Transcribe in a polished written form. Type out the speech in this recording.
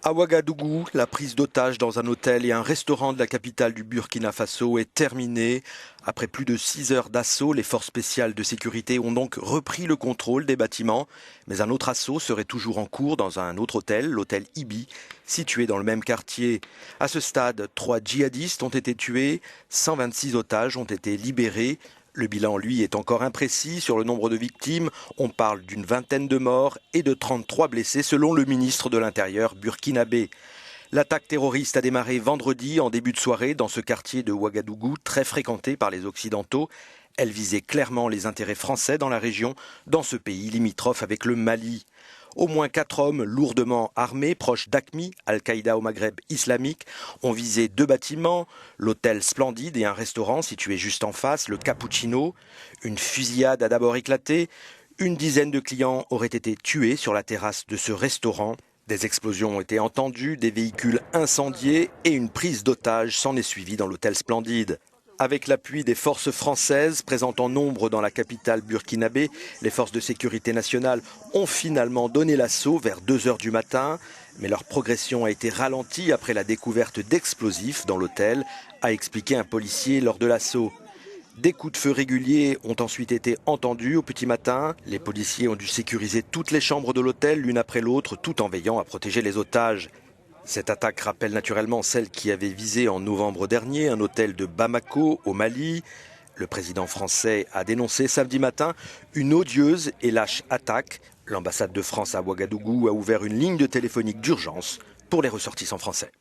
À Ouagadougou, la prise d'otages dans un hôtel et un restaurant de la capitale du Burkina Faso est terminée. Après plus de 6 heures d'assaut, les forces spéciales de sécurité ont donc repris le contrôle des bâtiments. Mais un autre assaut serait toujours en cours dans un autre hôtel, l'hôtel Ibi, situé dans le même quartier. À ce stade, 3 djihadistes ont été tués, 126 otages ont été libérés. Le bilan, lui, est encore imprécis sur le nombre de victimes. On parle d'une vingtaine de morts et de 33 blessés selon le ministre de l'Intérieur burkinabé. L'attaque terroriste a démarré vendredi en début de soirée dans ce quartier de Ouagadougou très fréquenté par les Occidentaux. Elle visait clairement les intérêts français dans la région, dans ce pays limitrophe avec le Mali. Au moins 4 hommes lourdement armés, proches d'Aqmi, Al-Qaïda au Maghreb islamique, ont visé 2 bâtiments, l'hôtel Splendide et un restaurant situé juste en face, le Cappuccino. Une fusillade a d'abord éclaté. Une dizaine de clients auraient été tués sur la terrasse de ce restaurant. Des explosions ont été entendues, des véhicules incendiés et une prise d'otages s'en est suivie dans l'hôtel Splendide. Avec l'appui des forces françaises présentes en nombre dans la capitale burkinabé, les forces de sécurité nationale ont finalement donné l'assaut vers 2 heures du matin. Mais leur progression a été ralentie après la découverte d'explosifs dans l'hôtel, a expliqué un policier lors de l'assaut. Des coups de feu réguliers ont ensuite été entendus au petit matin. Les policiers ont dû sécuriser toutes les chambres de l'hôtel l'une après l'autre tout en veillant à protéger les otages. Cette attaque rappelle naturellement celle qui avait visé en novembre dernier un hôtel de Bamako au Mali. Le président français a dénoncé samedi matin une odieuse et lâche attaque. L'ambassade de France à Ouagadougou a ouvert une ligne de téléphonique d'urgence pour les ressortissants français.